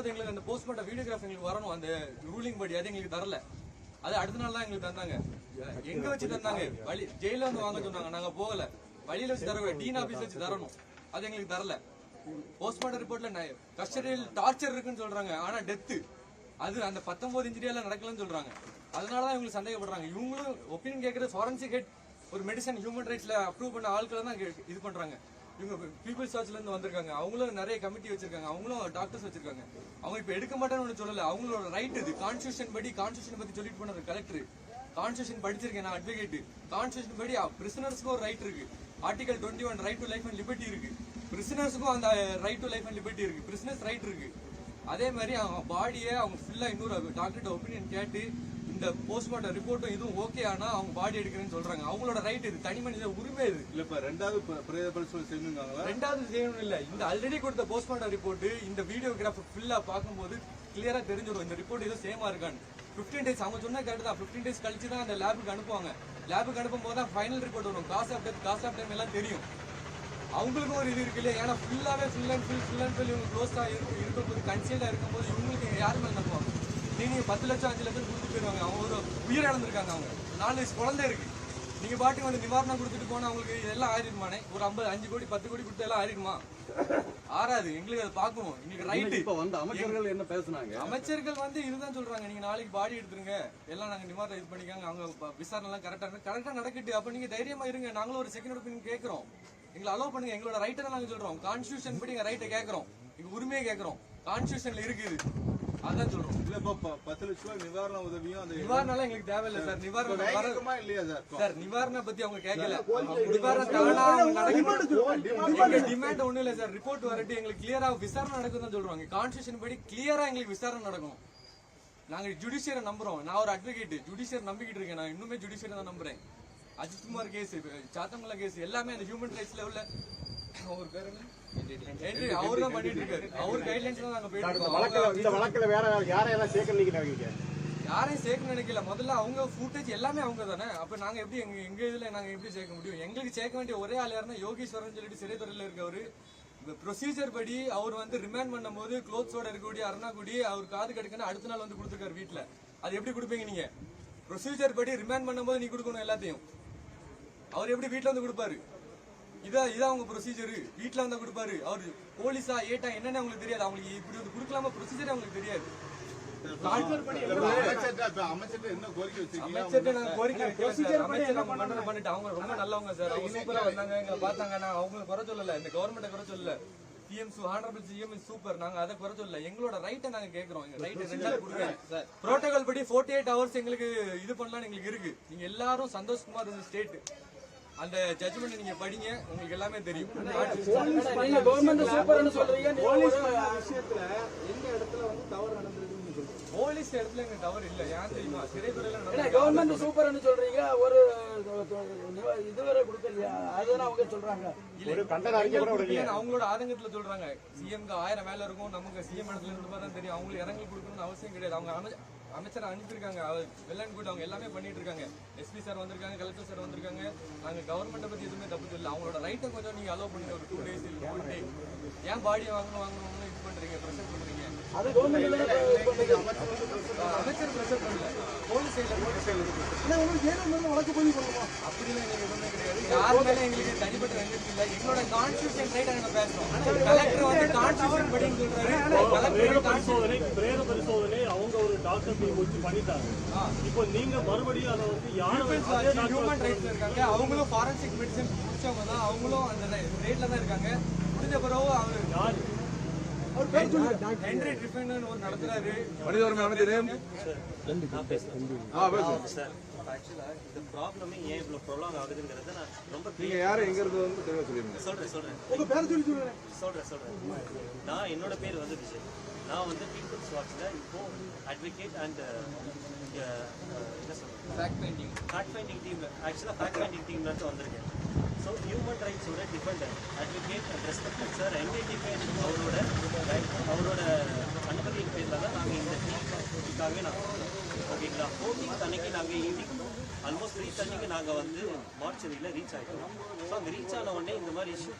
வரும்போது எங்களுக்கு அந்த போஸ்ட்மார்ட்டம் வீடியோகிராஃப் எங்களுக்கு வரணும், அந்த ரூலிங் படி அது எங்களுக்கு தரல. அது அடுத்த நாள் தான் எங்களுக்கு தந்தாங்க. எங்க வச்சு தந்தாங்க? வழி ஜெயில வந்து வாங்க சொன்னாங்க, நாங்க போகல. வழியில வச்சு தர, டீன் ஆபீஸ் வச்சு தரணும், அது எங்களுக்கு தரல. போஸ்ட்மார்ட்டம் ரிப்போர்ட்ல கஸ்டடியல் டார்ச்சர் இருக்குன்னு சொல்றாங்க, ஆனா டெத்து அது அந்த 19 இன்ஜினியர்ல நடக்கலன்னு சொல்றாங்க. அதனாலதான் இவங்களுக்கு சந்தேகப்படுறாங்க. இவங்களும் ஒப்பீனியன் கேட்கறது ஃபாரன்சிக் ஹெட் ஒரு மெடிசன் ஹியூமன் ரைட்ஸ்ல அப்ரூவ் பண்ண ஆட்களை தான் இது பண்றாங்க. இவங்க பீப்புள்ஸ் வாட்ச்ல இருந்து வந்திருக்காங்க, அவங்களும் நிறைய கமிட்டி வச்சிருக்காங்க, அவங்களும் டாக்டர்ஸ் வச்சிருக்காங்க. அவங்க இப்ப எடுக்க மாட்டேன்னு சொல்லல, அவங்களோட ரைட் இது. கான்ஸ்டியூஷன் படி, கான்ஸ்டியூஷன் பத்தி சொல்லிட்டு போன கலெக்டர், கான்ஸ்டியூஷன் படிச்சிருக்கேன் நான், அட்வொகேட். கான்ஸ்டியூஷன் படி பிரிசனர்ஸ்க்கும் ஒரு ரைட் இருக்கு. Article 21 right to life and liberty இருக்கு. பிரிசனர்ஸ்க்கும் அந்த right to life and liberty இருக்கு, பிரிசனர்ஸ் ரைட் இருக்கு. அதே மாதிரி அவங்க பாடியை அவங்க ஃபுல்லா இன்னொரு டாக்டர்கிட்ட ஒப்பீனியன் கேட்டு இந்த போஸ்ட்மார்ட்டம் ரிப்போர்ட்டும் இதுவும் ஓகே ஆனா அவங்க பாடி எடுக்கிறேன்னு சொல்றாங்க. அவங்களோட ரைட் இது, தனி மனித உரிமை இது. இல்ல இப்ப ரெண்டாவது செய்யணும் இல்ல, இந்த ஆல்ரெடி கொடுத்த போஸ்ட்மார்ட்டம் ரிப்போர்ட் இந்த வீடியோகிராஃப் ஃபுல்லா பார்க்கும்போது கிளியரா தெரிஞ்சிடும் இந்த ரிப்போர்ட் ஏதோ சேமா இருக்கான்னு. 15 days அவங்க சொன்னா கரெக்ட் தான். 15 days கழிச்சு தான் அந்த லேபுக்கு அனுப்புவாங்க. லேபுக்கு அனுப்பும் போது தான் ஃபைனல் ரிப்போர்ட் வரும். Cause of death, cause of time எல்லாம் தெரியும். அவங்களுக்கும் ஒரு இது இருக்கு இல்லையா? ஏன்னா ஃபுல் அண்ட் ஃபுல் இவங்க க்ளோஸா இருக்கும்போது, கன்சீல்டா இருக்கும்போது இவங்களுக்கு யாரு மேல நம்புவாங்க? நீங்க 10 லட்சம் 5 லட்சம் கொடுத்து போயிருவாங்க. அவங்க ஒரு உயிர் இழந்திருக்காங்க, அவங்க 4 வயசு குழந்தை இருக்கு. நீங்க பாட்டுக்கு வந்து நிவாரணம் கொடுத்துட்டு போனா அவங்களுக்கு எல்லாம் ஆயிருமானே? ஒரு 5 கோடி 10 கோடி கொடுத்து எல்லாம் ஆயிருக்குமா? ஆறாது. எங்களுக்கு அதை பார்க்கணும், எங்களுக்கு ரைட். இப்ப வந்து அமைச்சர்கள் என்ன பேசுனாங்க? அமைச்சர்கள் வந்து இதுதான் சொல்றாங்க, நீங்க நாளைக்கு பாடி எடுத்துருங்க, எல்லாம் நாங்க நிவாரணம் இது பண்ணிக்காங்க, அவங்க விசாரணை எல்லாம் கரெக்டா நடக்கிட்டு, அப்ப நீங்க தைரியமா இருங்க, நாங்களும் ஒரு செகண்ட் ஒப்பீனியன் கேட்கிறோம், எங்களை அலோவ் பண்ணுங்க, எங்களோட ரைட்டை தான் நாங்க சொல்றோம். கான்ஸ்டியூஷன் படி எங்க ரைட்டை கேட்கிறோம், எங்க உரிமையை கேட்கிறோம், கான்ஸ்டியூஷன்ல இருக்குது, அதான் சொல்றோம். இல்ல இப்ப 10 லட்சம் ரூபாய் நிவாரண உதவியும் அந்த நிவாரணம் எங்களுக்கு தேவையில்லை சார். நிவாரணம் இல்லையா சார்? நிவாரணம் பத்தி அவங்க கேட்கல. டிமாண்ட் ஒண்ணு இல்ல சார். ரிப்போர்ட் வரட்டு, எங்களுக்கு கிளியரா விசாரணை நடக்கும் தான் சொல்றாங்க. கான்ஸ்டியூஷன் படி கிளியரா எங்களுக்கு விசாரணை நடக்கும். நாங்க ஜுடிஷியரை நம்புறோம். நான் ஒரு அட்வொகேட், ஜுடிஷியர் நம்பிக்கிட்டு இருக்கேன். நான் இன்னுமே ஜுடிஷியரை தான் நம்புறேன். அஜித்குமார் கேஸ், சாத்தமங்கல கேஸ் எல்லாமே அந்த ஹியூமன் ரைட்ஸ் லெவல்ல அவர் பேர் என்ன, அவர் தான் பண்ணிட்டு இருக்காரு. அவர் கைட்லைன்ஸ் தான் நாங்க போயிட்டு இருக்கோம். இந்த வழக்குல வேற யாரையெல்லாம் சேர்க்க நினைக்கிறீங்க? யாரையும் சேர்க்க நினைக்கல. முதல்ல அவங்க ஃபுட்டேஜ் எல்லாமே அவங்க தானே. அப்ப நாங்க எப்படி எங்க இதுல நாங்க எப்படி சேர்க்க முடியும்? எங்களுக்கு சேர்க்க வேண்டிய ஒரே ஆள் யாருன்னா யோகீஸ்வரன் சொல்லிட்டு சிறைத்துறையில இருக்கவரு. ப்ரொசீஜர் படி அவர் வந்து ரிமாண்ட் பண்ணும் போது க்ளோத்ஸோட இருக்கக்கூடிய அருணாக்குடி அவர் காது கடுக்கன்னு அடுத்த நாள் வந்து கொடுத்துருக்காரு வீட்டுல. அது எப்படி கொடுப்பீங்க நீங்க? ப்ரொசீஜர் படி ரிமாண்ட் பண்ணும் போது நீ கொடுக்கணும் எல்லாத்தையும். அவர் எப்படி வீட்டுல வந்து கொடுப்பாரு? இதான் அவங்க ப்ரொசீஜர். வீட்டுல வந்து கொடுப்பாரு. அவர் போலீஸா ஏட்டா என்னன்னு அவங்களுக்கு தெரியாது. அவங்களுக்கு இப்படி வந்து கொடுக்கலாமா ப்ரொசீஜர் அவங்களுக்கு தெரியாது. அவங்க ரொம்ப நல்லவங்க சார். அவங்க சூப்பரா வந்தாங்க, எங்களை பார்த்தாங்க. நான் அவங்க குறை சொல்லல, இந்த கவர்மெண்ட் குறை சொல்லல. Honourable CM super. நாங்க அதை குறை சொல்லல. எங்களோட ரைட்டை நாங்க கேட்கிறோம். எங்க ரைட் புரோட்டோகால் படி 48 hours எங்களுக்கு இது பண்ணலாம் எங்களுக்கு இருக்கு. நீங்க எல்லாரும் சந்தோஷ்குமார் ஸ்டேட் அந்த ஜட்ஜ்மெண்ட் நீங்க படிங்க, உங்களுக்கு எல்லாமே தெரியும். போலீஸ் இடத்துல எங்க தவறு இல்ல. ஏன் தெரியுமா? சிறைத்துறையில கவர்மெண்ட் சூப்பர்னு சொல்றீங்க, ஒரு இதுவரை கொடுக்கலையா? அதுதான் அவங்க சொல்றாங்க. அவங்களோட ஆதங்கத்துல சொல்றாங்க. சிஎம்க்கு 1000 வேலை இருக்கும், நமக்கு சிஎம் இடத்துல இருந்து தான் தெரியும். அவங்களுக்கு இறங்கி கொடுக்கணும்னு அவசியம் கிடையாது. அவங்க அமைச்சர் அனுப்பியிருக்காங்க, வெள்ளன் கூட்டு அவங்க எல்லாமே பண்ணிட்டு இருக்காங்க. எஸ்பி சார் வந்திருக்காங்க, கலெக்டர் சார் வந்திருக்காங்க. நாங்க கவர்மெண்ட்டை பத்தி எதுவுமே தப்பு சொல்லல. அவங்களோட ரைட்டை கொஞ்சம் நீங்க அலோவ் பண்ணுங்க. ஒரு 2 days இல்லை 1 day. ஏன் பாடியை வாங்கணும்னு இது பண்றீங்க, ப்ரெஷர் பண்றீங்க? அமைச்சர் ப்ரெஷர் பண்ணல, போலீஸ் வழக்கு பதிவு பண்ணுவோம். அப்படிலாம் எங்களுக்கு எதுவுமே கிடையாது. யார் மேலே எங்களுக்கு தனிப்பட்ட வெங்கட் இல்லை. எங்களோட கான்ஸ்டியூஷன் ரைட் நாங்க பேசுறோம். கலெக்டர் வந்து கான்ஸ்டியூஷன் படி சொல்றாரு. பிரேத பரிசோதனை அவங்க ஒரு டாக்டர் வச்சு பண்ணிட்டாங்க. இப்போ நீங்க மறுபடியும் அதை வந்து ஹியூமன் ரைட்ஸ் இருக்காங்க. அவங்களும் ஃபாரன்சிக் மெடிசன் முடிச்சவங்க தான். அவங்களும் அந்த ரேட்ல தான் இருக்காங்க. முடிஞ்ச பிறகு அவர் ஹென்ரி டிஃபைன் ஒரு நடத்துறாரு. மனித உரிமை அமைச்சர் ஆக்சுவலா இந்த ப்ராப்ளமே ஏன் இவ்வளவு ப்ரொலாங் ஆகுதுங்கிறத நான் ரொம்ப நீங்க யாரு எங்க இருந்து வந்து தெளிவா சொல்லிருங்க. சொல்றேன் உங்க பேரை சொல்றேன். நான் என்னோட பேர் வந்து விஜய். நான் வந்து பீப்புள்ஸ் வாட்ச்ல இப்போ advocate and fact finding team, ஆக்சுவலா ஃபேக்ட் ஃபைண்டிங் டீம்ல இருந்து வந்திருக்கேன். ஸோ ஹியூமன் ரைட்ஸோட defender advocate and respected sir என்ஐடிஃபைன் அவரோட அனுமதியின் பேரில் தான் நாங்கள் இந்த டீமுக்காகவே நாங்கள் ஓகேங்களா. 14th அன்னைக்கு நாங்கள் ஈவினிங் ஆல்மோஸ்ட் 3:30 நாங்கள் வந்து மார்ச்சரியில் ரீச் ஆகிட்டோம். ஸோ அங்கே ரீச் ஆன உடனே இந்த மாதிரி இஷ்யூ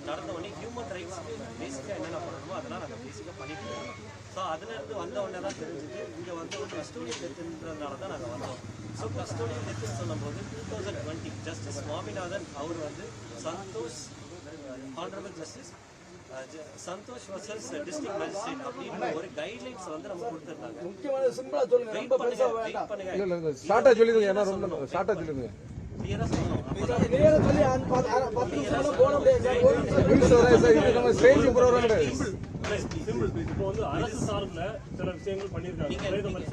நடந்த உடனே ஹியூமன் ரைட்ஸ் பேசிக்காக என்னென்ன பண்ணணுமோ அதெல்லாம் நாங்கள் பேசிக்காக பண்ணிட்டு இருக்கோம். ஸோ ஸோ அதுல இருந்து வந்த உடனே தான் தெரிஞ்சுது இங்க வந்து ஒரு கஸ்டோடியல் டெத்ன்றதுனால தான் நாங்கள் வந்தோம். ஸோ கஸ்டோடியல் டெத்னு சொல்லும்போது 2020 ஜஸ்டிஸ் சுவாமிநாதன் அவர் வந்து Santhosh honourable justice Santhosh versus district magistrate அப்படின்னு ஒரு கைட்லைன்ஸ் வந்து நம்ம கொடுத்துருந்தாங்க. முக்கியமான சிம்பிளா சொல்லுங்க, வெயிட் ரொம்ப பண்ணுங்க பெருசா வெயிட் வேண்டாம். பண்ணுங்க ஷார்ட்டா சொல்லிடுங்க, ஏன்னா ரொம்ப ஷார்ட்டா சொல்லிடுங்க. கிளியரா சொல்லணும். நேரா சொல்லி அந்த 10 நிமிஷம் போட முடியாது சார். ஒரு நிமிஷம் நம்ம ஸ்டேஜ் ப்ரோக்ராம் கிடையாது. சிம்பிள். இப்போ வந்து அரசு சார்பில் சில விஷயங்கள் பண்ணியிருக்காங்க.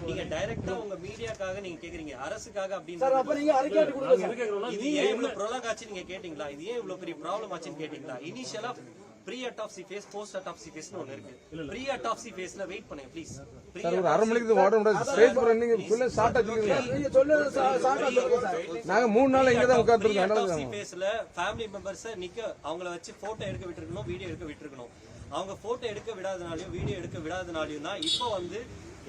நீங்க டைரக்டா உங்க மீடியாக்காக நீங்க கேக்குறீங்க, அரசுக்காக சார் அப்படின்னு அப்ப நீங்க அறிக்கையாட்டு கொடுங்க. இது ஏன் இவ்வளவு ப்ரொலாங் ஆச்சு நீங்க கேட்டீங்களா? இது ஏன் இவ்வளவு பெரிய ப்ராப்ளம் ஆச்சுன்னு கேட்டீங்களா? இனிஷியலா pre autopsy phase post autopsy ஃபேஸ்னு ஒன்னு இருக்கு. ப்ரீ அட்டாப்சி ஃபேஸ்ல வெயிட் பண்ணுங்க ப்ளீஸ். சார் ஒரு அரை மணிக்கு ஓட முடியாது. ஸ்டேஜ் ப்ரோக்ராம் நீங்க ஃபுல்லா ஷார்ட்டா சொல்லிடுங்க. நீங்க சொல்லுங்க சாட்டா சொல்லுங்க சார். நாங்க 3 நாள் இங்க தான் உட்கார்ந்துருக்கோம். அட்டாப்சி ஃபேஸ்ல ஃபேமிலி மெம்பர்ஸ் நிக்க அவங்கள வச்சு போட்டோ எடுக்க விட்டுருக்கணும், வீடியோ எடுக்க விட்டுருக்கணும். அவங்க போட்டோ எடுக்க விடாதனாலையும் வீடியோ எடுக்க விடாதனாலையும் தான் இப்போ வந்து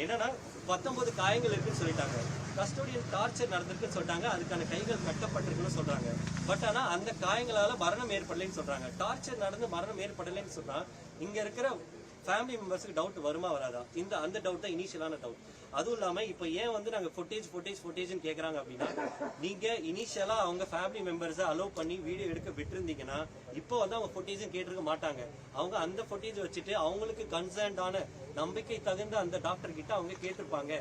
என்னன்னா 19 காயங்கள் இருக்குன்னு சொல்லிட்டாங்க. கஸ்டோடியல் டார்ச்சர் நடந்திருக்குன்னு சொல்லிட்டாங்க. அதுக்கான கைகள் கட்டப்பட்டிருக்குன்னு சொல்றாங்க. பட் ஆனா அந்த காயங்களால மரணம் ஏற்படலைன்னு சொல்றாங்க. டார்ச்சர் நடந்து மரணம் ஏற்படலைன்னு சொன்னா இங்க இருக்கிற ஃபேமிலி மெம்பர்ஸ்க்கு டவுட் வருமா வராதா? அந்த டவுட் தான் இனிஷியலான டவுட். அதுவும் இல்லாம இப்போ ஏன் வந்து நாங்க ஃபுட்டேஜ்னு கேக்குறாங்க அப்படின்னா, நீங்க இனிஷியலா அவங்க ஃபேமிலி மெம்பர்ஸை அலோவ் பண்ணி வீடியோ எடுக்க விட்டுருந்தீங்கன்னா இப்போ வந்து அவங்க ஃபுட்டேஜும் கேட்டிருக்க மாட்டாங்க. அவங்க அந்த ஃபுட்டேஜ் வச்சுட்டு அவங்களுக்கு கன்சர்ன்டான நம்பிக்கை தகுந்த அந்த டாக்டர் கிட்ட அவங்க கேட்டிருப்பாங்க.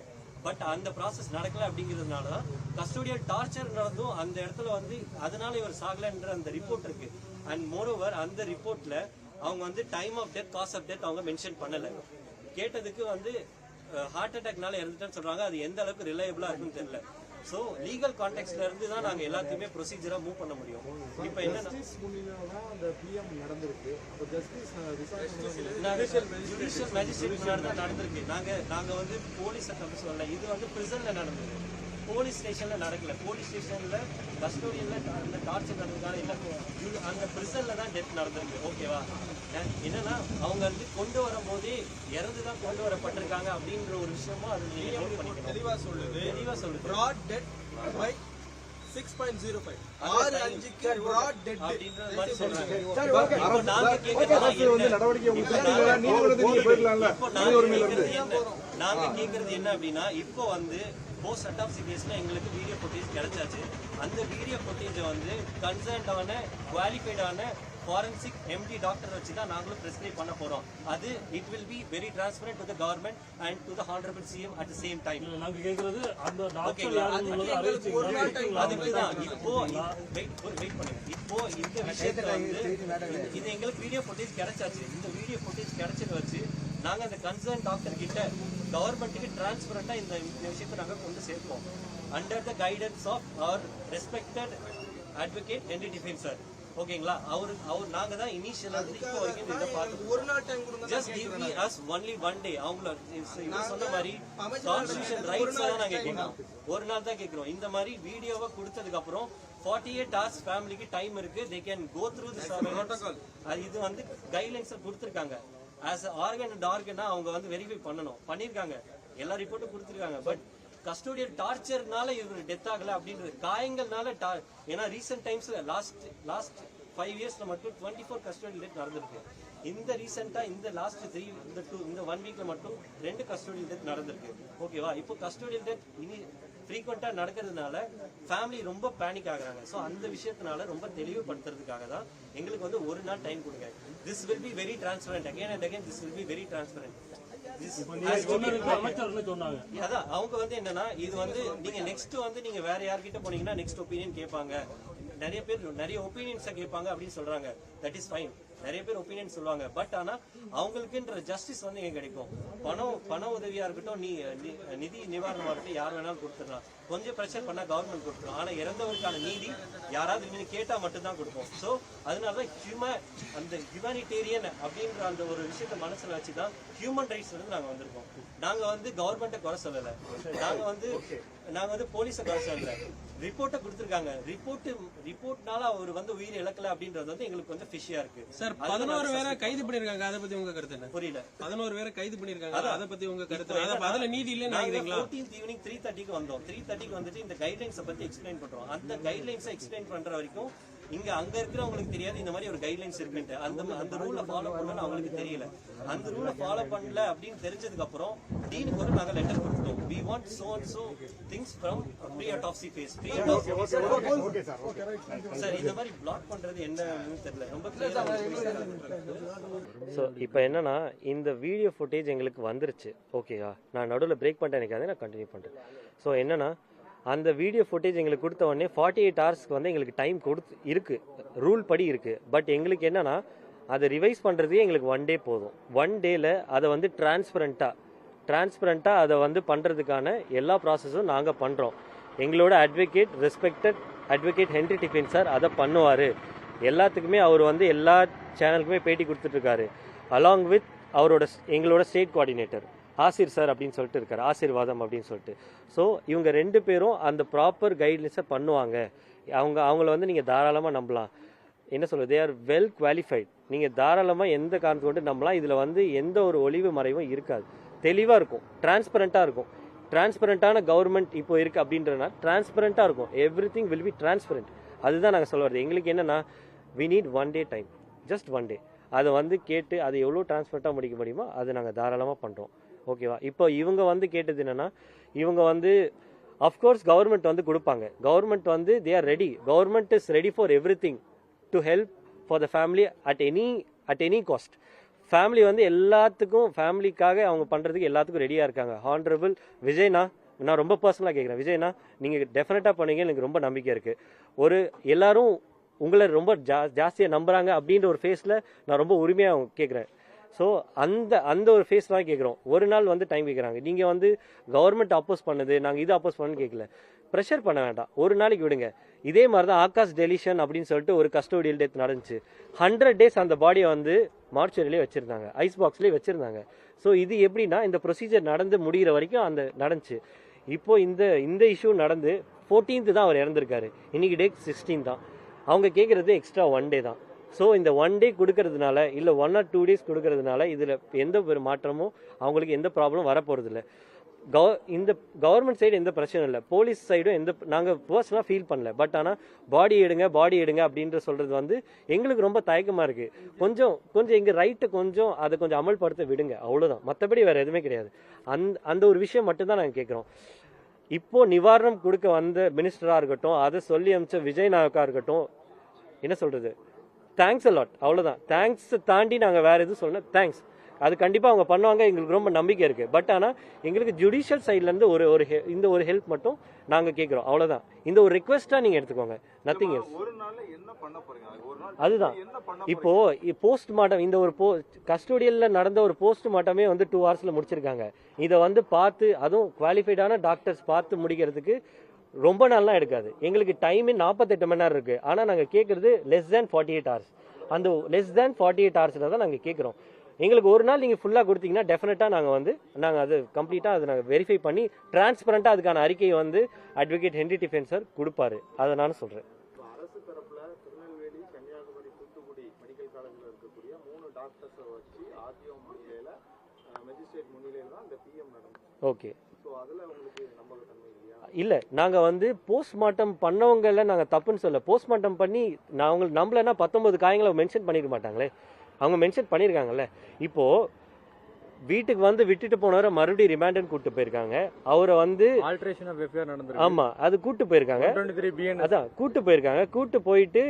பட் அந்த ப்ராசஸ் நடக்கல அப்படிங்கிறதுனால தான் கஸ்டோடியல் டார்ச்சர் நடந்தும் அந்த இடத்துல வந்து அதனால இவர் சாகலன்ற அந்த ரிப்போர்ட் இருக்கு. அண்ட் மோரோவர் அந்த ரிப்போர்ட்ல அவங்க வந்து time of death, cause of death அவங்க மென்ஷன் பண்ணல. கேட்டதுக்கு வந்து ஹார்ட் அட்டாக்னால இறந்துட்டேன்னு சொல்றாங்க. அது எந்த அளவுக்கு ரிலையபிளா இருக்குன்னு தெரியல. சோ லீகல் கான்டெக்ட்ல இருந்து தான் நாங்க எல்லாத்தையுமே ப்ரொசீஜரா மூவ் பண்ண முடியும். இப்போ என்னன்னா ஜுடிஷியல் மேஜிஸ்ட்ரேட் முன்னாடி தான் நடந்திருக்கு. நாங்க வந்து போலீஸ் சட்டம் சொல்லல, இது வந்து பிரிசன்ல நடந்தது. போலீஸ் ஸ்டேஷன்ல நடக்கல. போலீஸ் ஸ்டேஷன்ல கஸ்டோடியன்ல அந்த டார்ச்சர் நடந்ததுனால இல்ல, அந்த பிரிசன்ல தான் டெத் நடந்திருக்கு. ஓகேவா? என்னன்னா அவங்க வந்து கொண்டு வரும்போதே இறந்துதான் கொண்டு வரப்பட்டிருக்காங்க அப்படின்ற ஒரு விஷயமும் அது நீங்க நோட் பண்ணிக்கணும். தெளிவா சொல்லுது. Broad dead by 6.05. 6:05க்கு broad dead அப்படின்ற மாதிரி சொல்றாங்க. சரி ஓகே. இப்போ நாங்க கேக்குறது நடவடிக்கை உங்களுக்கு நீங்க போயிடலாம்ல. நாங்க கேக்குறது என்ன அப்படின்னா, இப்போ வந்து போஸ்ட் அட்டாப்சி கேஸ்ல எங்களுக்கு வீடியோ ஃபுட்டேஜ் கிடைச்சாச்சு. அந்த வீடியோ ஃபுட்டேஜை வந்து கன்சர்ன்டான குவாலிஃபைடான ஃபாரன்சிக் எம்டி டாக்டர் வச்சு தான் நாங்களும் பிரெஸ்கிரைப் பண்ண போறோம். அது it will be very transparent to the government and to the honourable CM at the same time. நாங்க கேக்குறது அந்த டாக்டர் ஓகேங்களா? அறிவிச்சீங்களா? அதுக்குதான் இப்போ வெயிட் பண்ணுங்க. இப்போ இந்த விஷயத்துல வந்து இது எங்களுக்கு வீடியோ ஃபுட்டேஜ் கிடைச்சாச்சு. இந்த வீடியோ ஃபுட்டேஜ் கிடைச்சதை வச்சு நாங்க அந்த கன்சர்ன் டாக்டர் கிட்ட கவர்மெண்ட்டுக்கு டிரான்ஸ்பரண்டா இந்த விஷயத்தை நாங்க கொண்டு சேர்ப்போம். Under the guidance of our respected advocate Henry டிஃபைன் சார். ஓகேங்களா? அவர் நாங்க தான் இனிஷியலா இப்போ வரைக்கும் இதை பார்த்து ஒரு நாள் டைம் கொடுங்க. just give me us only one day. அவங்கள இவர் சொன்ன மாதிரி கான்ஸ்டிடியூஷன் ரைட்ஸ் தான் நாங்க கேட்கிறோம். ஒரு நாள் தான் கேட்கிறோம். இந்த மாதிரி வீடியோவை கொடுத்ததுக்கு அப்புறம் 48 hours ஃபேமிலிக்கு டைம் இருக்கு. they can go through this protocol. இது வந்து கைட்லைன்ஸ் கொடுத்திருக்காங்க. as organ and organ அவங்க வந்து வெரிஃபை பண்ணிருக்காங்க. எல்லா ரிப்போர்ட்டும் கொடுத்திருக்காங்க. பட் கஸ்டோடியல் டார்ச்சர்னால இவர் டெத் ஆகல அப்படின்றது காயங்கள்னால ஏன்னா ரீசெண்ட் டைம்ஸ்ல லாஸ்ட் 5 இயர்ஸ்ல மட்டும் 24 கஸ்டோடியல் டெத் நடந்திருக்கு. இந்த ரீசெண்டா இந்த லாஸ்ட் 3 இந்த 1 வீக்ல மட்டும் 2 கஸ்டோடியல் டெத் நடந்திருக்கு. ஓகேவா? இப்போ கஸ்டோடியல் டெத் இனி ஃப்ரீக்வெண்டா நடக்கிறதுனால ஃபேமிலி ரொம்ப பேனிக் ஆகுறாங்க. ஸோ அந்த விஷயத்தினால ரொம்ப தெளிவுபடுத்துறதுக்காக தான் எங்களுக்கு வந்து ஒரு நாள் டைம் கொடுங்க. This will be very transparent. Again and again this will be very transparent. அதான் அவங்க வந்து என்னன்னா, இது வந்து நீங்க நெக்ஸ்ட் வந்து நீங்க வேற யார்கிட்ட போனீங்கன்னா நெக்ஸ்ட் ஒப்பீனியன் கேட்பாங்க. நிறைய பேர் நிறைய ஒப்பீனியன்ஸை கேட்பாங்க அப்படின்னு சொல்றாங்க. That is fine. நிறைய பேர் ஒப்பீனியன் சொல்லுவாங்க. பட் ஆனா அவங்களுக்குன்ற ஜஸ்டிஸ் வந்து எங்க கிடைக்கும்? பண உதவியா இருக்கட்டும், நிதி நிவாரணமா இருக்கட்டும், யார் வேணாலும் கொடுத்துடலாம். கொஞ்சம் ப்ரெஷர் பண்ணா கவர்மெண்ட் கொடுத்துரும். ஆனா இறந்தவருக்கான நீதி யாராவது நீங்க கேட்டா மட்டும்தான் கொடுப்போம். ஸோ அதனாலதான் அந்த ஹியூமனிடேரியன் அப்படின்ற அந்த ஒரு விஷயத்த மனசுல வச்சுதான் ஹியூமன் ரைட்ஸ் வந்து நாங்க வந்திருக்கோம். நாங்க வந்து கவர்மெண்ட்டை குறை சொல்லல. நாங்க வந்து போலீஸை குறை சொல்லல. ரிப்போர்ட்டை கொடுத்திருக்காங்க. ரிப்போர்ட்னால அவர் வந்து உயிர் இழக்கல அப்படின்றது வந்து எங்களுக்கு கொஞ்சம் ஃபிஷியா இருக்கு. சார் 11 பேரை கைது பண்ணிருக்காங்க. அதை பத்தி உங்க கருத்து என்ன? புரியல. 11 பேரை கைது பண்ணிருக்காங்க. அதை பத்தி உங்க கருத்து என்ன? அதுல நீதி இல்லைன்னு நினைக்கிறீங்களா? 14th ஈவினிங் 3:30க்கு வந்தோம். 3:30க்கு வந்துட்டு இந்த கைட்லைன்ஸை பத்தி எக்ஸ்பிளைன் பண்றோம். அந்த கைட்லைன்ஸை எக்ஸ்பிளைன் பண்ற வரைக்கும் இங்க அங்க இருக்கிறவங்களுக்கு தெரியாது இந்த மாதிரி ஒரு கைட்லைன்ஸ் இருக்குன்ட்டு. அந்த ரூலை ஃபாலோ பண்ணணும்னு அவங்களுக்கு தெரியல. அந்த ரூலை ஃபாலோ பண்ணல அப்படின்னு தெரிஞ்சதுக்கு அப்புறம் டீனுக்கு ஒரு நாங்க லெட்டர் கொடுத்தோம். we want so and so things from pre-autopsy phase. Sir இந்த மாதிரி பிளாக் பண்றது என்னன்னு தெரியல. ரொம்ப ஸோ இப்போ என்னன்னா இந்த வீடியோ ஃபுட்டேஜ் எங்களுக்கு வந்துருச்சு. ஓகேவா, நான் நடுவில் பிரேக் பண்ணிட்டேன், எனக்கு நான் கண்டினியூ பண்ணுறேன். ஸோ என்னன்னா அந்த வீடியோ ஃபுட்டேஜ் எங்களுக்கு கொடுத்த உடனே 48 ஹவர்ஸ்க்கு வந்து எங்களுக்கு டைம் இருக்கு, ரூல் படி இருக்கு. பட் எங்களுக்கு என்னன்னா அதை ரிவைஸ் பண்ணுறதுக்கே எங்களுக்கு 1 டே போதும். 1 டேல அதை வந்து டிரான்ஸ்பரண்ட்டாக அதை வந்து பண்ணுறதுக்கான எல்லா ப்ராசஸும் நாங்கள் பண்ணுறோம். எங்களோட respected advocate Henry tiffin sir அதை பண்ணுவார். எல்லாத்துக்குமே அவர் வந்து எல்லா சேனலுக்குமே பேட்டி கொடுத்துட்ருக்காரு. அலாங் வித் எங்களோட ஸ்டேட் கோஆர்டினேட்டர் ஆசிர் சார் அப்படின்னு சொல்லிட்டு இருக்காரு, ஆசீர்வாதம் அப்படின்னு சொல்லிட்டு. ஸோ இவங்க 2 பேரும் அந்த ப்ராப்பர் கைட்லைன்ஸை பண்ணுவாங்க. அவங்கள வந்து நீங்கள் தாராளமாக நம்பலாம். என்ன சொல்கிறது, தே ஆர் வெல் குவாலிஃபைட். நீங்கள் தாராளமாக எந்த காரணத்தை கொண்டு நம்பலாம். இதில் வந்து எந்த ஒரு ஒளிவு மறைவும் இருக்காது, தெளிவாக இருக்கும், டிரான்ஸ்பரண்ட்டாக இருக்கும். டிரான்ஸ்பரண்ட்டான கவர்மெண்ட் இப்போ இருக்குது அப்படின்றனா டிரான்ஸ்பரண்ட்டாக இருக்கும். Every thing will be transparent. அதுதான் நாங்கள் சொல்ல வருது. எங்களுக்கு என்னென்னா we need 1 day time, just 1 day. அதை வந்து கேட்டு அதை எவ்வளோ டிரான்ஸ்பரண்ட்டாக முடிக்க முடியுமோ அதை நாங்கள் தாராளமாக பண்ணுறோம். ஓகேவா, இப்போ இவங்க வந்து கேட்டது என்னென்னா, இவங்க வந்து அஃப்கோர்ஸ் கவர்மெண்ட் வந்து கொடுப்பாங்க. கவர்மெண்ட் வந்து they are ready. Government is ready for every thing to help for the family at any cost. Family வந்து எல்லாத்துக்கும், ஃபேமிலிக்காக அவங்க பண்ணுறதுக்கு எல்லாத்துக்கும் ரெடியாக இருக்காங்க. ஹானரபிள் விஜய்னா, நான் ரொம்ப பர்சனலாக கேட்குறேன், விஜய்னா நீங்கள் டெஃபினட்டாக பண்ணீங்க, எனக்கு ரொம்ப நம்பிக்கை இருக்குது. எல்லாரும் உங்களை ரொம்ப ஜாஸ்தியாக நம்புறாங்க அப்படின்ற ஒரு ஃபேஸில் நான் ரொம்ப உரிமையாக கேட்குறேன். ஸோ அந்த ஒரு ஃபேஸ் தான் கேட்குறோம். ஒரு நாள் வந்து டைம் கேட்குறாங்க. நீங்கள் வந்து கவர்மெண்ட் அப்போஸ் பண்ணுது, நாங்கள் இது அப்போஸ் பண்ணு கேட்கல. ப்ரெஷர் பண்ண வேண்டாம், ஒரு நாளைக்கு விடுங்க. இதே மாதிரி தான் ஆகாஷ் டெலிஷன் அப்படின்னு சொல்லிட்டு ஒரு கஸ்டோடியல் டெத் நடந்துச்சு. 100 days அந்த பாடியை வந்து மார்ச்சுரியிலே வச்சுருந்தாங்க, ஐஸ் பாக்ஸ்லேயே வச்சுருந்தாங்க. ஸோ இது எப்படின்னா இந்த ப்ரொசீஜர் நடந்து முடிகிற வரைக்கும் அந்த நடந்துச்சு. இப்போ இந்த இஷ்யூ நடந்து 14th தான் அவர் இறந்துருக்காரு. இன்னைக்கு டேட் 16 தான். அவங்க கேட்குறது எக்ஸ்ட்ரா 1 டே தான். ஸோ இந்த 1 டே கொடுக்கறதுனால, இல்லை 1 or 2 days கொடுக்கறதுனால இதில் எந்த ஒரு மாற்றமும் அவங்களுக்கு எந்த ப்ராப்ளமும் வரப்போகிறது இல்லை. இந்த கவர்மெண்ட் சைடு எந்த பிரச்சனையும் இல்லை, போலீஸ் சைடும் நாங்கள் பர்சனலாக ஃபீல் பண்ணல. பட் ஆனால் பாடி எடுங்க அப்படின்ற சொல்கிறது வந்து எங்களுக்கு ரொம்ப தயக்கமாக இருக்குது. கொஞ்சம் எங்கள் ரைட்டு அதை கொஞ்சம் அமல்படுத்த விடுங்க, அவ்வளோதான். மற்றபடி வேறு எதுவுமே கிடையாது. அந்த ஒரு விஷயம் மட்டும்தான் நாங்கள் கேட்குறோம். இப்போ நிவாரணம் கொடுக்க வந்த மினிஸ்டராக இருக்கட்டும், அதை சொல்லி அமைச்ச விஜய் நாயக்கா இருக்கட்டும், என்ன சொல்கிறது, தேங்க்ஸ் அலாட், அவ்வளோதான். தேங்க்ஸ் தாண்டி நாங்கள் வேறு எதுவும் சொல்லணும். தேங்க்ஸ், அது கண்டிப்பாக அவங்க பண்ணுவாங்க, எங்களுக்கு ரொம்ப நம்பிக்கை இருக்குது. பட் ஆனால் எங்களுக்கு ஜுடிஷியல் சைட்லேருந்து இந்த ஒரு ஹெல்ப் மட்டும் நாங்கள் கேட்குறோம், அவ்வளோதான். இந்த ஒரு ரிக்வெஸ்ட்டாக நீங்கள் எடுத்துக்கோங்க, நத்திங் எல்ஸ். அதுதான் இப்போ போஸ்ட்மார்ட்டம், இந்த ஒரு கஸ்டோடியலில் நடந்த ஒரு போஸ்ட்மார்ட்டமே வந்து 2 hours முடிச்சிருக்காங்க. இதை வந்து பார்த்து, அதுவும் குவாலிஃபைடான டாக்டர்ஸ் பார்த்து முடிக்கிறதுக்கு ரொம்ப நாள்லாம் எடுக்காது. எங்களுக்கு டைமே 48 மணி நேரம் இருக்குது. ஆனால் நாங்கள் கேட்குறது less than 48 hours. அந்த less than 48 hours தான் நாங்கள் கேட்குறோம். எங்களுக்கு ஒரு நாள் நீங்கள் ஃபுல்லாக கொடுத்தீங்கன்னா டெஃபினட்டாக நாங்கள் அது கம்ப்ளீட்டாக அதை நாங்கள் வெரிஃபை பண்ணி டிரான்ஸ்பரண்ட்டாக அதுக்கான அறிக்கையை வந்து அட்வொகேட் ஹென்ரி டிஃபென் சார் கொடுப்பாரு. அதை நான் சொல்கிறேன். அரசு தரப்புல திருநெல்வேலி, கன்னியாகுமரி, தூத்துக்குடி மெடிக்கல் காலேஜில் இருக்கக்கூடிய 3 டாக்டர்ஸை வச்சு ஆர்டிஓ முன்னிலையில், மெஜிஸ்ட்ரேட் முன்னிலையில் தான் இந்த பிஎம் நடந்தது. ஓகே, ஸோ அதில் உங்களுக்கு நம்பகத்தன்மை இல்லையா? இல்லை, நாங்கள் வந்து போஸ்ட்மார்ட்டம் பண்ணவங்கள நாங்கள் தப்புன்னு சொல்ல. போஸ்ட்மார்ட்டம் பண்ணி நான் அவங்களுக்கு நம்பலைன்னா 19 காயங்களை மென்ஷன் பண்ணிக்க மாட்டாங்களே, அவங்க மென்ஷன் பண்ணியிருக்காங்கல்ல. இப்போது வீட்டுக்கு வந்து விட்டுட்டு போனவரை மறுபடியும் ரிமாண்டட் கூட்டு போயிருக்காங்க. அவரை வந்து ஆல்ட்ரேஷன் ஆஃப் எஃப்ஐஆர் நடந்துருக்கு. ஆமா, அது கூட்டு போயிருக்காங்க. 123 அதான் கூட்டு போயிருக்காங்க. கூட்டு போயிட்டு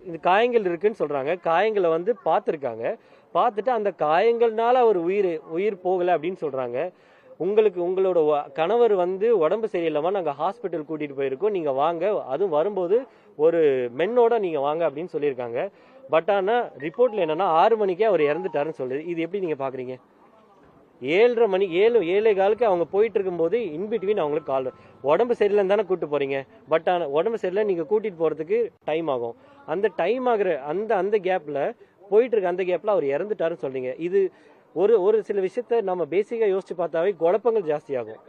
இந்த காயங்கள் இருக்குன்னு சொல்றாங்க. காயங்களை வந்து பார்த்துருக்காங்க. பார்த்துட்டு அந்த காயங்கள்னால அவர் உயிர் போகலை அப்படின்னு சொல்றாங்க. உங்களோட கணவர் வந்து உடம்பு சரியில்லாம நாங்கள் ஹாஸ்பிட்டல் கூட்டிட்டு போயிருக்கோம், நீங்க வாங்க, அதுவும் வரும்போது ஒரு மென்னோட நீங்க வாங்க அப்படின்னு சொல்லியிருக்காங்க. பட் ஆனால் ரிப்போர்ட்ல என்னன்னா 6 மணிக்கே அவர் இறந்துட்டாருன்னு சொல்லுது. இது எப்படி நீங்க பாக்குறீங்க? 7:30 மணி 7:15 அவங்க போயிட்டு இருக்கும்போது இன்பிட்வீன் அவங்களுக்கு கால், உடம்பு சரியில்லைன்னு தானே கூட்டு போறீங்க. பட் ஆனால் உடம்பு சரியில்லை, நீங்க கூட்டிட்டு போறதுக்கு டைம் ஆகும். அந்த டைம் ஆகுற அந்த கேப்ல போயிட்டு இருக்க அந்த கேப்ல அவர் இறந்துட்டாருன்னு சொல்றீங்க. இது ஒரு சில விஷயத்த நம்ம பேசிக்கா யோசிச்சு பார்த்தாவே குழப்பங்கள் ஜாஸ்தியாகும்.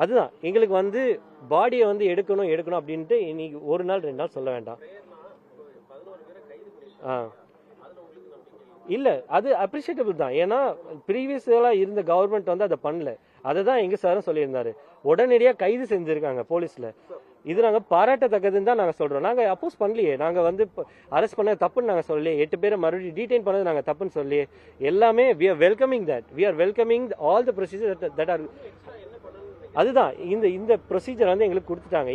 அதுதான் எங்களுக்கு வந்து பாடியை வந்து எடுக்கணும் அப்படின்ட்டு இன்னைக்கு 1 நாள் 2 நாள் சொல்ல வேண்டாம். இல்ல, அது அப்ரிஷியேட்டபிள் தான். ஏன்னா ப்ரீவியஸா இருந்த கவர்மெண்ட் வந்து அதை பண்ணல. அதை தான் எங்க சாரும் சொல்லியிருந்தாரு. உடனடியாக கைது செஞ்சிருக்காங்க போலீஸ்ல. இது நாங்கள் பாராட்டத்தக்கதுன்னு தான் நாங்கள் சொல்கிறோம். நாங்கள் அப்போஸ் பண்ணலையே, நாங்கள் வந்து அரெஸ்ட் பண்ண தப்புன்னு நாங்கள் சொல்லலையே, 8 பேரை மறுபடியும் டீடைன் பண்ணது நாங்கள் தப்புன்னு சொல்லலையே. எல்லாமே we are welcoming that, we are welcoming all the procedure that are. அதுதான் இந்த ப்ரொசீஜர் வந்து எங்களுக்கு கொடுத்துட்டாங்க.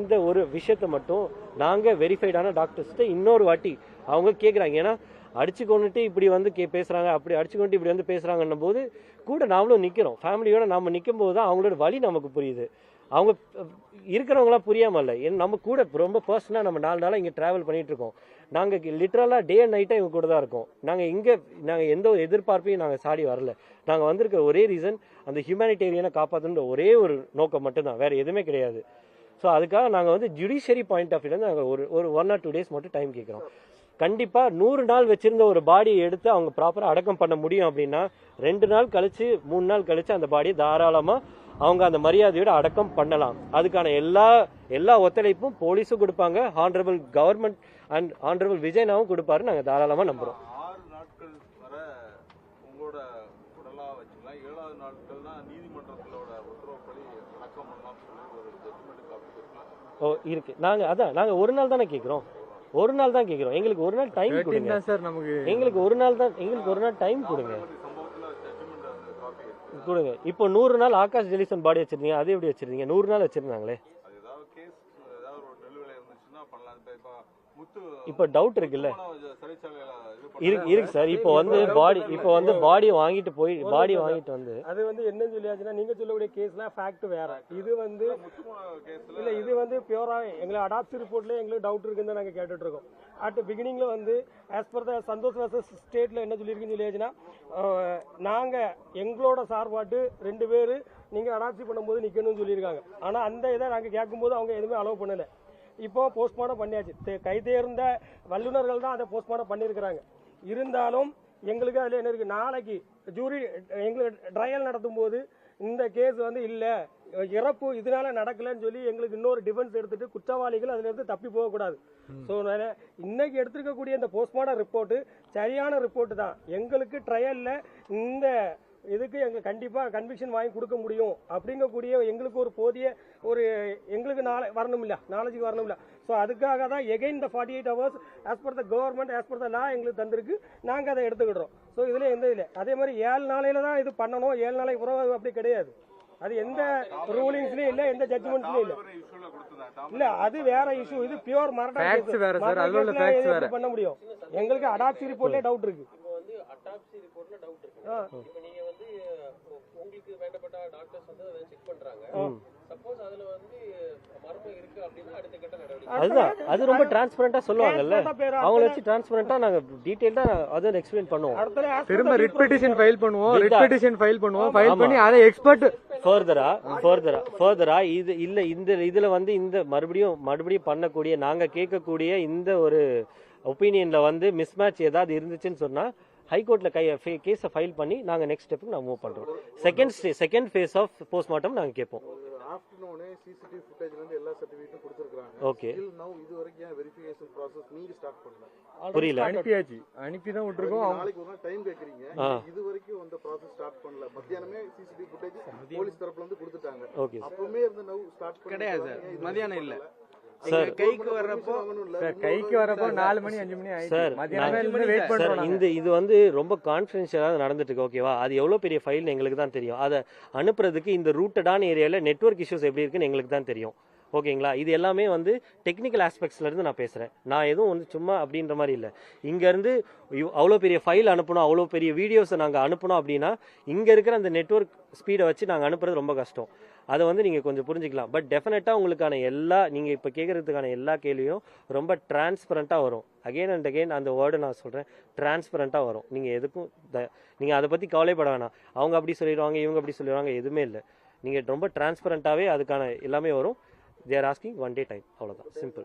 இந்த ஒரு விஷயத்தை மட்டும் நாங்கள் வெரிஃபைடான டாக்டர்ஸ்கிட்ட இன்னொரு வாட்டி அவங்க கேட்குறாங்க. ஏன்னா அடிச்சு கொண்டுட்டு இப்படி வந்து பேசுகிறாங்க, அப்படி அடிச்சு கொண்டு இப்படி வந்து பேசுகிறாங்கன்னும் போது கூட நாமளும் நிற்கிறோம். ஃபேமிலியோட நம்ம நிற்கும் போது தான் அவங்களோட வழி நமக்கு புரியுது. அவங்க இருக்கிறவங்களாம் புரியாமல் இல்லை. நம்ம கூட ரொம்ப பர்சனலாக நம்ம 4 நாளாக இங்கே ட்ராவல் பண்ணிகிட்டு இருக்கோம். நாங்கள் லிட்ரலாக டே அண்ட் நைட்டாக இவங்க கூட தான் இருக்கோம். நாங்கள் எந்த ஒரு எதிர்பார்ப்பையும் நாங்கள் சாடி வரல. நாங்கள் வந்திருக்க ஒரே ரீசன் அந்த ஹியூமனிடேரியனை காப்பாற்றுன்ற ஒரே ஒரு நோக்கம் மட்டும்தான், வேறு எதுவுமே கிடையாது. ஸோ அதுக்காக நாங்கள் வந்து ஜுடிஷியரி பாயிண்ட் ஆஃப் வியூலேருந்து நாங்கள் ஒரு 1 or 2 days மட்டும் டைம் கேட்குறோம். கண்டிப்பாக 100 நாள் வச்சிருந்த ஒரு பாடியை எடுத்து அவங்க ப்ராப்பராக அடக்கம் பண்ண முடியும் அப்படின்னா 2 நாள் கழிச்சு 3 நாள் கழிச்சு அந்த பாடியை தாராளமாக அவங்க அந்த மரியாதையோட அடக்கம் பண்ணலாம். அதுக்கான எல்லா ஒத்துழைப்பும் போலீஸும் கொடுப்பாங்க, ஹானரபிள் கவர்மெண்ட் அண்ட் ஹானரபிள் விஜயனாவும் கொடுப்பாரு. நாங்கள் தாராளமாக நம்புகிறோம். 6 நாட்கள் வரை உங்களோட உடலா வச்சுக்கலாம். 7வது நாட்கள் தான் நீதிமன்றங்களோட உத்தரவுப்படி அடக்கம் பண்ணலாம் சொல்லி ஒரு ஜட்ஜ்மெண்ட் காப்பி இருக்கலாம். இருக்கு. நாங்கள் 1 நாள் தானே கேட்குறோம், 1 நாள் தான் கேட்குறோம். எங்களுக்கு 1 நாள் டைம் கொடுங்க சார். எங்களுக்கு 1 நாள் டைம் கொடுங்க. இப்போ 100 நாள் ஆகாஷ் ஜெலிசன் பாடி வச்சிருந்தீங்க, அது எப்படி வச்சிருந்தீங்க? 100 நாள் வச்சிருந்தாங்களே. இப்போ டவுட் இருக்குல்ல, இருக்கு சார். இப்போ வந்து பாடியை வாங்கிட்டு வந்து அது வந்து என்ன சொல்லியாச்சுன்னா, நீங்க சொல்லக்கூடிய கேஸ்லாம் ஃபேக்ட் வேற. இது வந்து இல்ல, இது வந்து பியூரா எங்களுக்கு அடாப்சி ரிப்போர்ட்ல எங்களுக்கு டவுட் இருக்குன்னு நாங்க கேட்டுட்டு இருக்கோம். அட் பிகினிங்ல வந்து as per the Santhosh versus ஸ்டேட்ல என்ன சொல்லியிருக்குன்னு சொல்லியாச்சுன்னா, நாங்க எங்களோட சார்பாட்டு 2 பேர் நீங்க அடாப்சி பண்ணும்போது நிக்கணும்னு சொல்லியிருக்காங்க. ஆனா அந்த இதை நாங்க கேட்கும்போது அவங்க எதுவுமே அலோவ் பண்ணல. இப்போ போஸ்ட்மார்ட்டம் பண்ணியாச்சு. கைதேர்ந்த வல்லுநர்கள் தான் அதை போஸ்ட்மார்ட்டம் பண்ணியிருக்கிறாங்க. இருந்தாலும் எங்களுக்கு அதில் என்ன இருக்கு, நாளைக்கு ஜூரி எங்களுக்கு ட்ரையல் நடத்தும் போது இந்த கேஸ் வந்து இல்லை, இறப்பு இதனால நடக்கலன்னு சொல்லி எங்களுக்கு இன்னொரு டிஃபென்ஸ் எடுத்துட்டு குற்றவாளிகள் அதுல இருந்து தப்பி போகக்கூடாது. ஸோ இன்னைக்கு எடுத்திருக்கக்கூடிய இந்த போஸ்ட்மார்ட்டம் ரிப்போர்ட் சரியான ரிப்போர்ட் தான். எங்களுக்கு ட்ரையல்ல இந்த இதுக்கு எங்களுக்கு கண்டிப்பா கன்விக்ஷன் வாங்கி கொடுக்க முடியும் அப்படிங்கக்கூடிய எங்களுக்கு ஒரு போதிய எங்களுக்கு நாலேஜுக்கு வரணும் இல்ல. ஸோ அதுக்காக தான் எகைன் இந்த 48 hours as per the government as per the law எங்களுக்கு தந்திருக்கு. நாங்கள் அதை எடுத்துக்கிடுறோம். ஸோ இதுல எந்த இல்லை. அதே மாதிரி 7 நாளையில தான் இது பண்ணணும், 7 நாளைக்கு பிறகு அப்படி கிடையாது. அது எந்த ரூலிங்ஸ்லயும் இல்ல, எந்த ஜட்ஜ்மெண்ட்ஸ்லயும் இல்ல. அது வேற இஷ்யூ. இது பியூர் மரண பண்ண முடியும். எங்களுக்கு அடாப்சி ரிப்போர்ட்லயே டவுட் இருக்கு. உங்களுக்கு வேண்டப்பட்ட டாக்டர்ஸ் வந்து அதை செக் பண்றாங்க. சப்போஸ் அதுல வந்து மர்மம் இருக்கு அப்படினா அடுத்த கட்ட நடவடிக்கை. அது ரொம்ப டிரான்ஸ்பரண்டா சொல்லுவாங்கல்ல, அவங்கள வச்சு டிரான்ஸ்பரண்டா நாங்க டீடைலா அதை எக்ஸ்பிளைன் பண்ணுவோம். திரும்ப ரிட் பெட்டிஷன் ஃபைல் பண்ணுவோம். ஃபைல் பண்ணி அதை எக்ஸ்பர்ட் ஃபர்தரா இது இல்ல, இதுல வந்து இந்த மறுபடியும் பண்ணக்கூடிய நாங்க கேட்கக்கூடிய இந்த ஒரு ஒப்பீனியன்ல வந்து மிஸ்மேட்ச் ஏதாவது இருந்துச்சுன்னு சொன்னா ஹைகோர்ட்ல கேஸை ஃபைல் பண்ணி நாங்க நெக்ஸ்ட் ஸ்டெப்புக்கு நாங்க மூவ் பண்றோம். செகண்ட் ஃபேஸ் ஆஃப் போஸ்ட்மார்ட்டம் நாங்க கேட்போம். ஆஃப்டர்நூனே சிசிடிவி ஃபுட்டேஜ்ல இருந்து எல்லா சர்டிஃபிகேட்டும் கொடுத்திருக்காங்க. ஓகே, ஸ்டில் நவ இது வரைக்கும் வெரிஃபிகேஷன் process நீங்க ஸ்டார்ட் பண்ணல. புரியல. அனுப்பி தான் விட்டுருக்கோம். நாளைக்கு ஒரு நாள் டைம் கேக்குறீங்க, இது வரைக்கும் அந்த process ஸ்டார்ட் பண்ணல. மத்தியானமே சிசிடிவி ஃபுட்டேஜ் போலீஸ் தரப்புல இருந்து கொடுத்துட்டாங்க. அப்பவே இருந்து நவ ஸ்டார்ட் பண்ணல. கிடையாது சார், மத்தியானம் இல்ல சார். கைக்கு வரப்போ 4 மணி 5 மணி ஆயிடுச்சு. சார் இது வந்து ரொம்ப கான்ஃபிடென்ஷியலாக நடந்துட்டு இருக்கு. ஓகேவா, அது எவ்வளவு பெரிய ஃபைல் எங்களுக்கு தான் தெரியும். அதை அனுப்புறதுக்கு இந்த ரூட்டடான ஏரியால நெட்வொர்க் இஷ்யூஸ் எப்படி இருக்குன்னு எங்களுக்கு தான் தெரியும். ஓகேங்களா, இது எல்லாமே வந்து டெக்னிக்கல் ஆஸ்பெக்ட்ஸ்ல இருந்து நான் பேசுறேன். நான் எதுவும் வந்து சும்மா அப்படின்ற மாதிரி இல்லை. இங்க இருந்து அவ்வளோ பெரிய ஃபைல் அனுப்பணும், அவ்வளோ பெரிய வீடியோஸை நாங்கள் அனுப்பணும் அப்படின்னா இங்க இருக்கிற அந்த நெட்வொர்க் ஸ்பீடை வச்சு நாங்கள் அனுப்புறது ரொம்ப கஷ்டம். அதை வந்து நீங்கள் கொஞ்சம் புரிஞ்சுக்கலாம். பட் டெஃபினட்டாக உங்களுக்கான நீங்கள் இப்போ கேட்குறதுக்கான எல்லா கேள்வியும் ரொம்ப டிரான்ஸ்பரண்ட்டாக வரும். அகெயின் அண்ட் அகெயின் அந்த வேர்டை நான் சொல்கிறேன், டிரான்ஸ்பரண்ட்டாக வரும். நீங்கள் எதுக்கும் நீங்கள் அதை பற்றி கவலைப்பட வேணாம். அவங்க அப்படி சொல்லிடுவாங்க, இவங்க அப்படி சொல்லிடுவாங்க, எதுவுமே இல்லை. நீங்கள் ரொம்ப டிரான்ஸ்பரண்ட்டாகவே அதுக்கான எல்லாமே வரும். They are asking 1 day time, அவ்வளோதான், சிம்பிள்.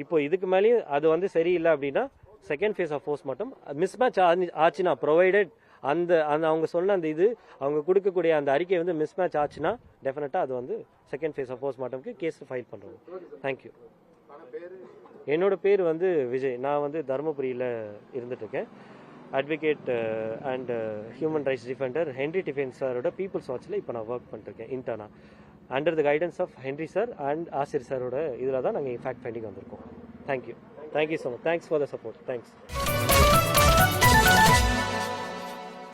இப்போ இதுக்கு மேலேயும் அது வந்து சரியில்லை அப்படின்னா second phase of postmortem mismatch ஆச்சுன்னா ப்ரொவைடட் அந்த அவங்க சொன்ன அந்த இது அவங்க கொடுக்கக்கூடிய அந்த அறிக்கை வந்து மிஸ்மேட்ச் ஆச்சுன்னா டெஃபினட்டாக அது வந்து செகண்ட் ஃபேஸ் ஆஃப் போஸ்ட்மார்ட்டம்க்கு கேஸ் ஃபைல் பண்ணுறோம். தேங்க்யூ. என்னோட பேர் வந்து விஜய். நான் வந்து தருமபுரியில் இருந்துட்டுருக்கேன். Advocate and human rights defender Henri டிஃபென்ஸ் சாரோட பீப்புள்ஸ் வாட்சில் இப்போ நான் ஒர்க் பண்ணிட்டுருக்கேன் இன்டர்னா. Under the guidance of Henri sir and Asir சாரோட இதில் தான் நாங்கள் ஃபேக்ட் ஃபைண்டிங் வந்திருக்கோம். Thank you so much. Thanks for the support. Thanks.